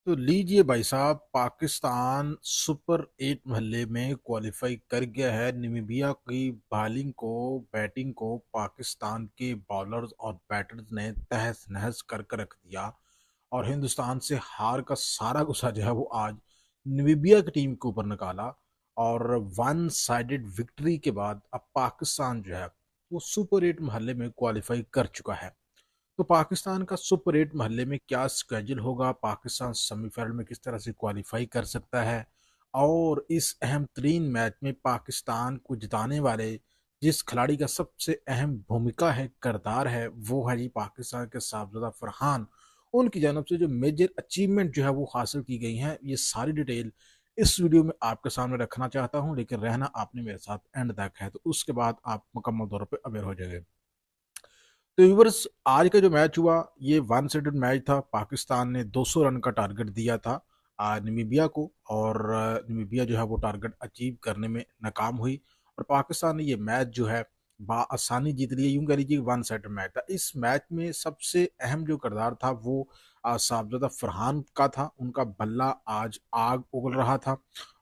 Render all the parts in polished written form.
तो लीजिए भाई साहब, पाकिस्तान सुपर 8 महल्ले में क्वालिफाई कर गया है। नामीबिया की बॉलिंग को, बैटिंग को पाकिस्तान के बॉलर्स और बैटर्स ने तहस नहस कर रख दिया। और हिंदुस्तान से हार का सारा गुस्सा जो है वो आज नामीबिया की टीम के ऊपर निकाला। और वन साइडेड विक्ट्री के बाद अब पाकिस्तान जो है वो सुपर 8 महल्ले में क्वालिफाई कर चुका है। तो पाकिस्तान का सुपर 8 महल्ले में क्या स्केड्यूल होगा, पाकिस्तान सेमीफाइनल में किस तरह से क्वालिफाई कर सकता है, और इस अहम तरीन मैच में पाकिस्तान को जिताने वाले जिस खिलाड़ी का सबसे अहम भूमिका है, किरदार है, वो है जी पाकिस्तान के साहबजादा फरहान। उनकी जानब से जो मेजर अचीवमेंट जो है वो हासिल की गई हैं, ये सारी डिटेल इस वीडियो में आपके सामने रखना चाहता हूं, लेकिन रहना आपने मेरे साथ एंड तक है, तो उसके बाद आप मुकम्मल तौर पर अवेयर हो जाएंगे। तो व्यूअर्स, आज का जो मैच हुआ ये वन साइडेड मैच था। पाकिस्तान ने 200 रन का टारगेट दिया था नमीबिया को, और नमीबिया जो है वो टारगेट अचीव करने में नाकाम हुई, और पाकिस्तान ने ये मैच जो है आसानी जीत लिया। यूं कह लीजिए वन साइडेड मैच था। इस मैच में सबसे अहम जो किरदार था वो साहबजादा फरहान का था। उनका बल्ला आज आग उगल रहा था,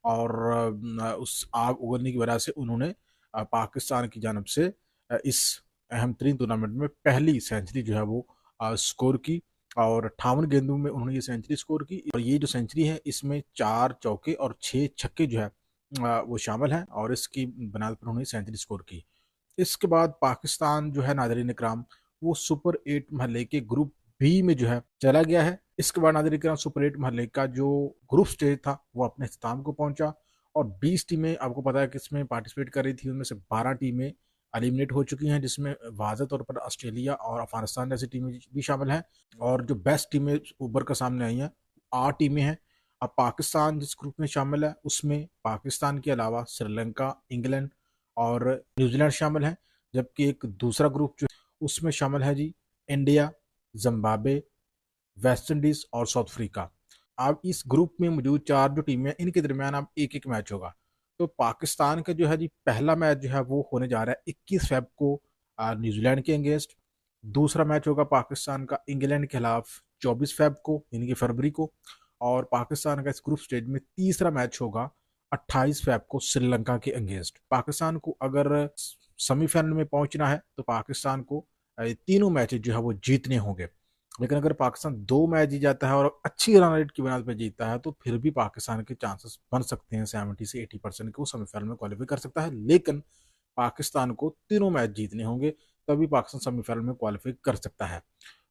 और उस आग उगलने की वजह से उन्होंने पाकिस्तान की जानब से इस अहम तरीन टूर्नामेंट में पहली सेंचुरी जो है वो स्कोर की, और 58 गेंदों में उन्होंने ये सेंचुरी स्कोर की। और ये जो सेंचुरी है इसमें 4 चौके और 6 छक्के जो है वो शामिल हैं, और इसकी बुनियाद पर उन्होंने सेंचुरी स्कोर की। इसके बाद पाकिस्तान जो है नाजरीन इकराम, वो सुपर 8 महल्ले के ग्रुप बी में जो है चला गया है। इसके बाद नाजरीन इकराम, सुपर 8 महल्ले का जो ग्रुप स्टेज था वो अपने अख्ताम को पहुंचा, और 20 टीमें आपको पता है कि इसमें पार्टिसिपेट कर रही थी। उनमें से 12 टीमें एलिमिनेट हो चुकी हैं, जिसमें वाज़ह तौर पर ऑस्ट्रेलिया और अफगानिस्तान जैसी टीमें भी शामिल हैं। और जो बेस्ट टीमें उभर कर सामने आई हैं, 8 टीमें हैं। अब पाकिस्तान जिस ग्रुप में शामिल है उसमें पाकिस्तान के अलावा श्रीलंका, इंग्लैंड और न्यूजीलैंड शामिल हैं। जबकि एक दूसरा ग्रुप जो उसमें शामिल है जी इंडिया, जिम्बाब्वे, वेस्ट इंडीज और साउथ अफ्रीका। अब इस ग्रुप में मौजूद 4 जो टीमें हैं इनके दरमियान अब एक एक मैच होगा। तो पाकिस्तान का जो है जी पहला मैच जो है वो होने जा रहा है 21 फेब को न्यूजीलैंड के अगेंस्ट। दूसरा मैच होगा पाकिस्तान का इंग्लैंड के खिलाफ 24 फेब को, यानी कि फरवरी को। और पाकिस्तान का इस ग्रुप स्टेज में तीसरा मैच होगा 28 फेब को श्रीलंका के अगेंस्ट। पाकिस्तान को अगर सेमीफाइनल में पहुंचना है तो पाकिस्तान को तीनों मैचेस जो है वो जीतने होंगे। लेकिन अगर पाकिस्तान 2 मैच जीत जाता है और अच्छी रन रेट की बुनियाद पर जीतता है तो फिर भी पाकिस्तान के चांसेस बन सकते हैं 70 से 80% के, वो सेमीफाइनल में क्वालिफाई कर सकता है। लेकिन पाकिस्तान को तीनों मैच जीतने होंगे, तभी पाकिस्तान सेमीफाइनल में क्वालिफाई कर सकता है।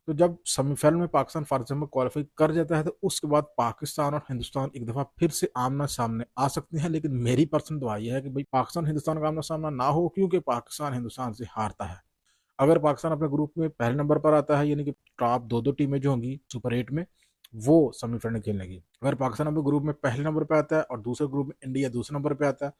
तो जब सेमीफाइनल में पाकिस्तान फॉर एग्जाम्पल क्वालिफाई कर जाता है तो उसके बाद पाकिस्तान और हिंदुस्तान एक दफा फिर से आमना सामने आ सकते हैं। लेकिन मेरी पर्सनल दुआ यह है कि भाई पाकिस्तान हिंदुस्तान का आमना सामना ना हो, क्योंकि पाकिस्तान हिंदुस्तान से हारता है। अगर पाकिस्तान अपने ग्रुप में पहले नंबर पर आता है, यानी कि टॉप दो दो टीमें जो होंगी सुपर 8 में, वो सेमीफाइनल खेलने की। अगर पाकिस्तान अपने ग्रुप में पहले नंबर पर आता है और दूसरे ग्रुप में इंडिया दूसरे नंबर पर आता है,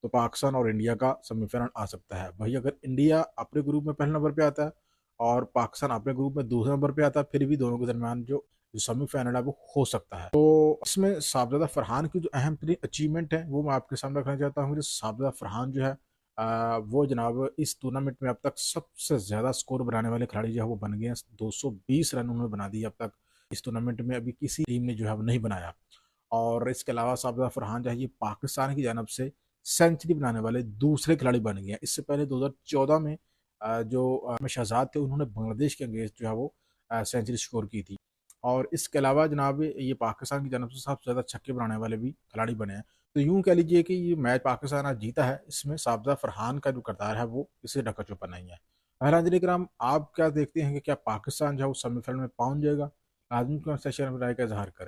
तो पाकिस्तान और इंडिया का सेमीफाइनल आ सकता है। भाई अगर इंडिया अपने ग्रुप में पहले नंबर पर आता है और पाकिस्तान अपने ग्रुप में दूसरे नंबर पर आता है, फिर भी दोनों के दरमियान जो जो सेमीफाइनल है वो हो सकता है। तो इसमें साहबजादा फरहान की जो अहम तरीन अचीवमेंट है वो मैं आपके सामने रखना चाहता हूँ। साहबजादा फरहान जो है वो जनाब इस टूर्नामेंट में अब तक सबसे ज़्यादा स्कोर बनाने वाले खिलाड़ी जो है वो बन गए हैं। 220 रन उन्होंने बना दिए अब तक। इस टूर्नामेंट में अभी किसी टीम ने जो है वो नहीं बनाया। और इसके अलावा साबदा फरहान जो है ये पाकिस्तान की जानब से सेंचुरी बनाने वाले दूसरे खिलाड़ी बन गए हैं। इससे पहले 2014 में जो शहजाद थे उन्होंने बांग्लादेश के अगेंस्ट जो है वो सेंचुरी स्कोर की थी। और इसके अलावा जनाब ये पाकिस्तान की जानब से सबसे ज़्यादा छक्के बनाने वाले भी खिलाड़ी बने हैं। तो यूं कह लीजिए कि ये मैच पाकिस्तान आज जीता है, इसमें साबजा फरहान का जो करतार है वो इसे ढका छुपा नहीं है। हालांकि कराम, आप क्या देखते हैं कि क्या पाकिस्तान जो है वो सेमीफाइनल में पहुंच जाएगा? लाजमी कमेंट सेक्शन में राय का इजहार करें।